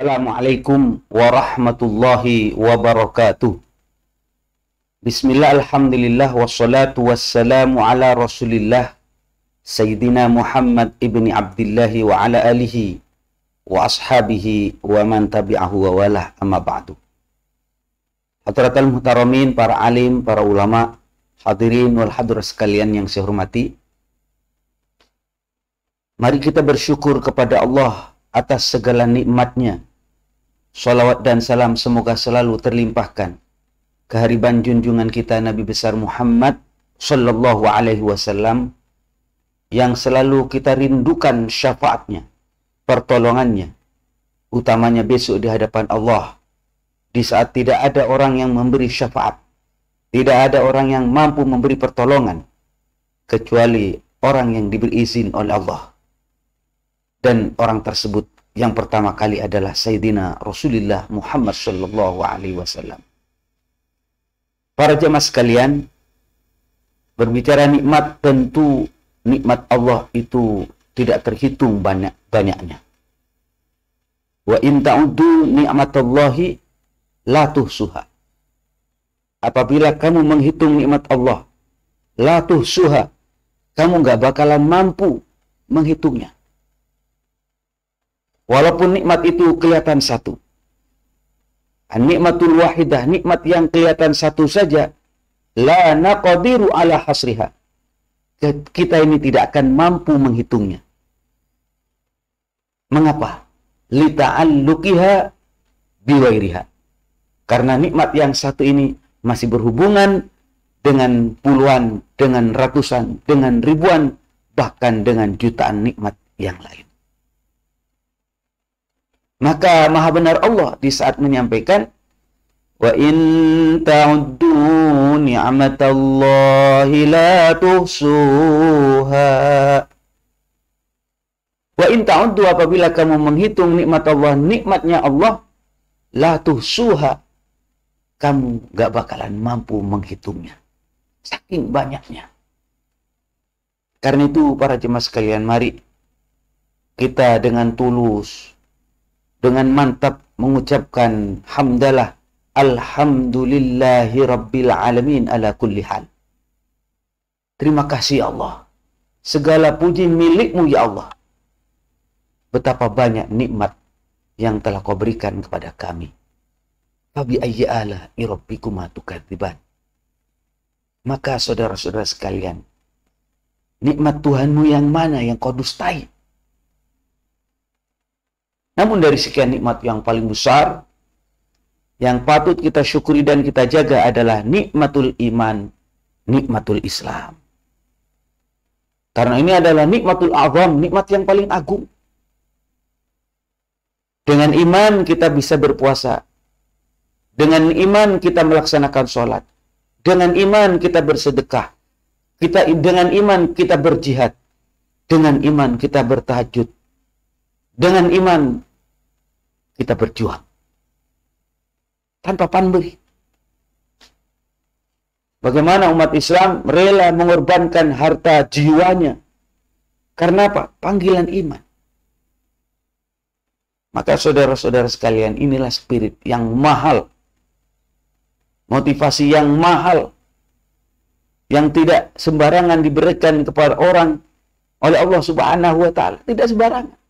Assalamualaikum warahmatullahi wabarakatuh. Bismillah, alhamdulillah, wassalatu wassalamu ala rasulillah Sayyidina Muhammad ibni Abdillahi wa ala alihi wa ashabihi wa man tabi'ahu wa walah, amma ba'du. Hadratal muhtaramin, para alim, para ulama, hadirin wal hadirat sekalian yang saya hormati, mari kita bersyukur kepada Allah atas segala nikmatnya. Salawat dan salam semoga selalu terlimpahkan kehariban junjungan kita Nabi besar Muhammad sallallahu alaihi wasallam, yang selalu kita rindukan syafaatnya, pertolongannya, utamanya besok di hadapan Allah, di saat tidak ada orang yang memberi syafaat, tidak ada orang yang mampu memberi pertolongan kecuali orang yang diberi izin oleh Allah. Dan orang tersebut yang pertama kali adalah Sayyidina Rasulullah Muhammad sallallahu alaihi wasallam. Para jemaah sekalian, berbicara nikmat, tentu nikmat Allah itu tidak terhitung banyaknya. Wa in ta'uddu ni'matallahi la tuhsuha. Apabila kamu menghitung nikmat Allah, la tuhsuha, kamu nggak bakalan mampu menghitungnya. Walaupun nikmat itu kelihatan satu. An-nikmatul wahidah, nikmat yang kelihatan satu saja, la naqdiru ala hasriha. Kita ini tidak akan mampu menghitungnya. Mengapa? Lita'alluqiha biwairiha. Karena nikmat yang satu ini masih berhubungan dengan puluhan, dengan ratusan, dengan ribuan, bahkan dengan jutaan nikmat yang lain. Maka maha benar Allah di saat menyampaikan, wa in ta'uddu ni'matallahi la tuhsuha. Wa in ta'uddu, apabila kamu menghitung nikmat Allah, nikmatnya Allah, la tuhsuha, kamu gak bakalan mampu menghitungnya. Saking banyaknya. Karena itu para jemaah sekalian, mari kita dengan tulus, dengan mantap mengucapkan hamdalah, alhamdulillahi rabbil alamin ala kulli hal. Terima kasih Allah. Segala puji milikmu ya Allah. Betapa banyak nikmat yang telah kau berikan kepada kami. Fabi ayyi ala'i rabbikuma tukadziban. Maka saudara-saudara sekalian, nikmat Tuhanmu yang mana yang kau dustai? Namun dari sekian nikmat, yang paling besar, yang patut kita syukuri dan kita jaga adalah nikmatul iman, nikmatul Islam. Karena ini adalah nikmatul azam, nikmat yang paling agung. Dengan iman kita bisa berpuasa. Dengan iman kita melaksanakan sholat. Dengan iman kita bersedekah. Dengan iman kita berjihad. Dengan iman kita bertahajud. Dengan iman kita berjuang tanpa pamrih. Bagaimana umat Islam rela mengorbankan harta jiwanya karena apa? Panggilan iman. Maka saudara-saudara sekalian, inilah spirit yang mahal, motivasi yang mahal, yang tidak sembarangan diberikan kepada orang oleh Allah Subhanahu wa ta'ala. Tidak sembarangan.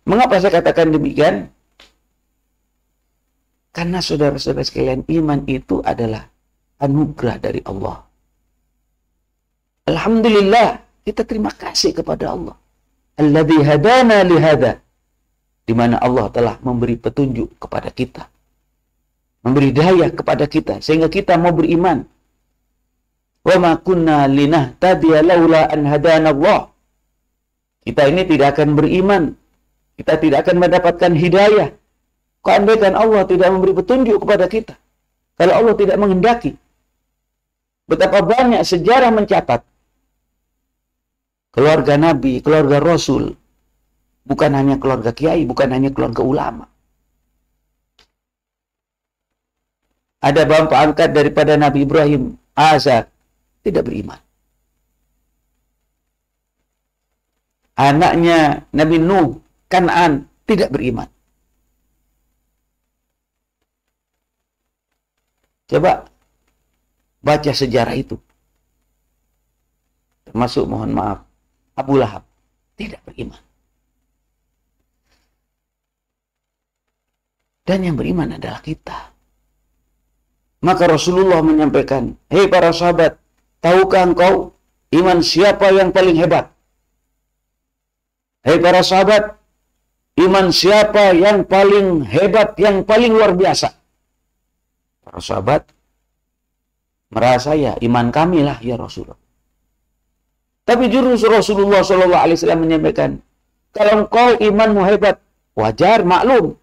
Mengapa saya katakan demikian? Karena saudara-saudara sekalian, iman itu adalah anugerah dari Allah. Alhamdulillah, kita terima kasih kepada Allah. Alladzi hadana lihada. Di mana Allah telah memberi petunjuk kepada kita. Memberi daya kepada kita sehingga kita mau beriman. Wa ma kunna linahtadiya laula an hadana Allah. Kita ini tidak akan beriman, kita tidak akan mendapatkan hidayah kalau andaikan Allah tidak memberi petunjuk kepada kita. Kalau Allah tidak menghendaki. Betapa banyak sejarah mencatat keluarga Nabi, keluarga Rasul, bukan hanya keluarga kiai, bukan hanya keluarga ulama. Ada bapa angkat daripada Nabi Ibrahim, Azar, tidak beriman. anaknya Nabi Nuh, Kan'an, tidak beriman. Coba baca sejarah itu. Termasuk, mohon maaf, Abu Lahab tidak beriman. Dan yang beriman adalah kita. Maka Rasulullah menyampaikan, hei para sahabat, tahukah engkau iman siapa yang paling hebat? Hei para sahabat, iman siapa yang paling hebat, yang paling luar biasa? Para sahabat merasa, ya iman kami lah ya Rasulullah. Tapi juru Rasulullah SAW menyampaikan, kalau engkau imanmu hebat, wajar, maklum.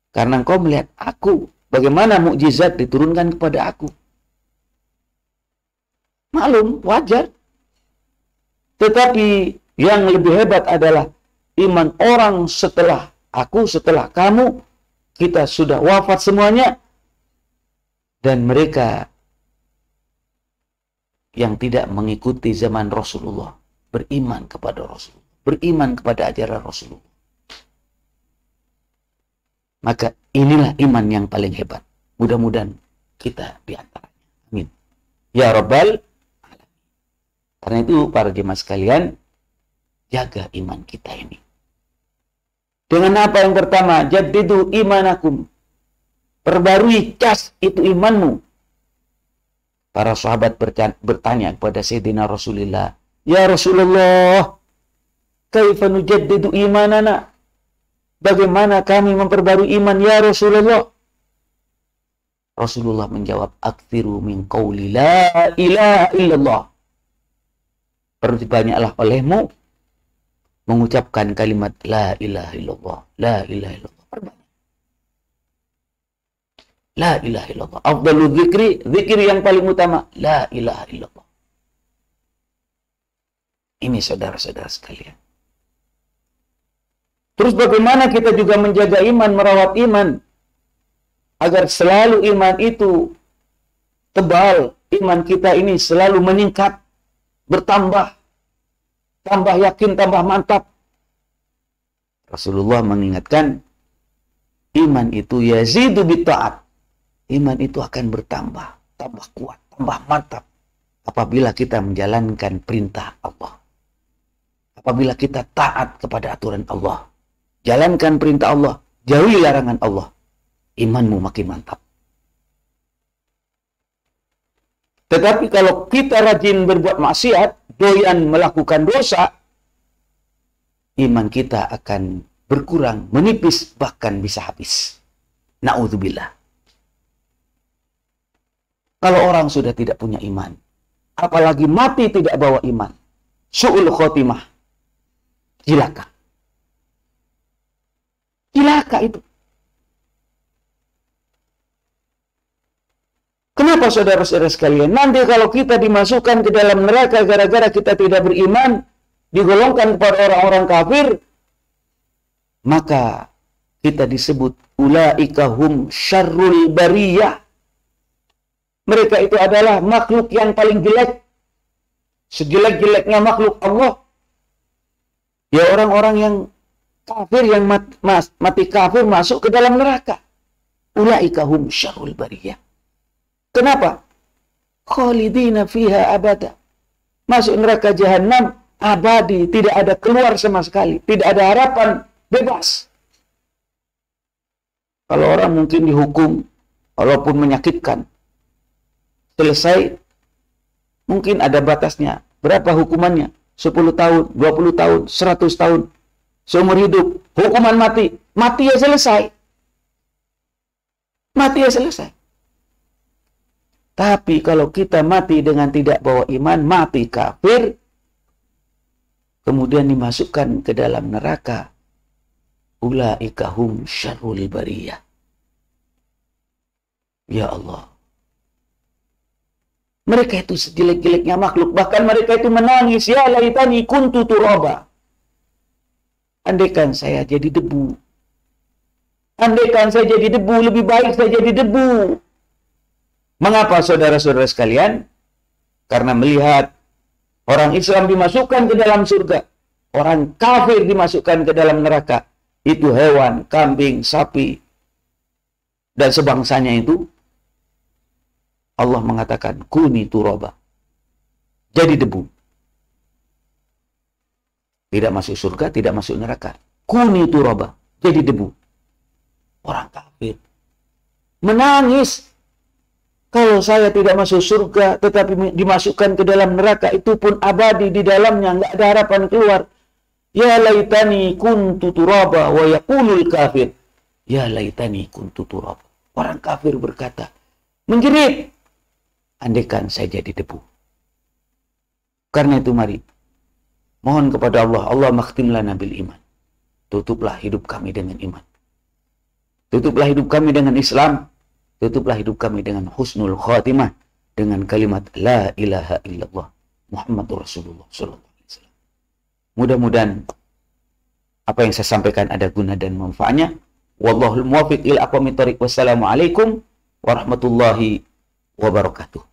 Karena engkau melihat aku, bagaimana mukjizat diturunkan kepada aku. Maklum, wajar. Tetapi yang lebih hebat adalah iman orang setelah aku, setelah kamu, kita sudah wafat semuanya. Dan mereka yang tidak mengikuti zaman Rasulullah, beriman kepada Rasulullah, beriman kepada ajaran Rasulullah. Maka inilah iman yang paling hebat. Mudah-mudahan kita di antaranya. Amin. Ya Rabbal Alamin. Karena itu para jemaah sekalian, jaga iman kita ini. Dengan apa yang pertama? Jaddidu imanakum. Perbarui, cas itu imanmu. Para sahabat bertanya kepada Sayyidina Rasulullah, ya Rasulullah, kaifa nujaddidu imanana? Bagaimana kami memperbarui iman ya Rasulullah? Rasulullah menjawab, aktsiru min qauli la ilaha illallah. Perbanyaklah olehmu mengucapkan kalimat la ilaha illallah, la ilaha illallah. La ilaha illallah. Afdalu dzikri, zikir yang paling utama, la ilaha illallah. Ini saudara-saudara sekalian. Terus bagaimana kita juga menjaga iman, merawat iman, agar selalu iman itu tebal, iman kita ini selalu meningkat, bertambah, tambah yakin, tambah mantap. Rasulullah mengingatkan, iman itu yazidu bitta'at. Iman itu akan bertambah, tambah kuat, tambah mantap apabila kita menjalankan perintah Allah. Apabila kita taat kepada aturan Allah. Jalankan perintah Allah, jauhi larangan Allah. Imanmu makin mantap. Tetapi kalau kita rajin berbuat maksiat, doyan melakukan dosa, iman kita akan berkurang, menipis, bahkan bisa habis. Na'udzubillah. Kalau orang sudah tidak punya iman, apalagi mati tidak bawa iman, su'ul khotimah, cilaka. Cilaka itu. Kenapa saudara-saudara sekalian? Nanti kalau kita dimasukkan ke dalam neraka gara-gara kita tidak beriman, digolongkan kepada orang-orang kafir, maka kita disebut ulaika hum syarrul bariyah. Mereka itu adalah makhluk yang paling jelek. Sejelek-jeleknya makhluk Allah. Ya orang-orang yang kafir, yang mati kafir masuk ke dalam neraka. Ulaika hum syarrul bariyah. Kenapa? Khalidina fiha abada. Masuk neraka jahanam abadi, tidak ada keluar sama sekali, tidak ada harapan, bebas. Kalau orang mungkin dihukum walaupun menyakitkan, selesai, mungkin ada batasnya. Berapa hukumannya? 10 tahun, 20 tahun, 100 tahun, seumur hidup, hukuman mati. Mati ya selesai. Mati ya selesai. Tapi kalau kita mati dengan tidak bawa iman, mati kafir, kemudian dimasukkan ke dalam neraka, ulaika hum syarrul bariyah. Ya Allah. Mereka itu sejelek-jeleknya makhluk. Bahkan mereka itu menangis. Ya laitani kuntu turaba. Andaikan saya jadi debu. Andaikan saya jadi debu. Lebih baik saya jadi debu. Mengapa saudara-saudara sekalian? Karena melihat orang Islam dimasukkan ke dalam surga. orang kafir dimasukkan ke dalam neraka. Itu hewan, kambing, sapi, dan sebangsanya itu. Allah mengatakan, kuni turaba. Jadi debu. Tidak masuk surga, tidak masuk neraka. Kuni turaba. Jadi debu. Orang kafir menangis. Kalau saya tidak masuk surga, tetapi dimasukkan ke dalam neraka, itu pun abadi di dalamnya, nggak ada harapan keluar. Ya laitani kuntu turaba wa yaqulul kafir. Ya laitani kuntu turaba. Orang kafir berkata, menjerit, andaikan saya jadi debu. Karena itu mari, mohon kepada Allah, Allah makhtim lana bil iman. Tutuplah hidup kami dengan iman. Tutuplah hidup kami dengan Islam. Tutuplah hidup kami dengan husnul khatimah, dengan kalimat la ilaha illallah Muhammadur Rasulullah sallallahu alaihi wasallam. Mudah-mudahan apa yang saya sampaikan ada guna dan manfaatnya. Wallahul muwaffiq ila aqwamit thoriq. Wassalamualaikum warahmatullahi wabarakatuh.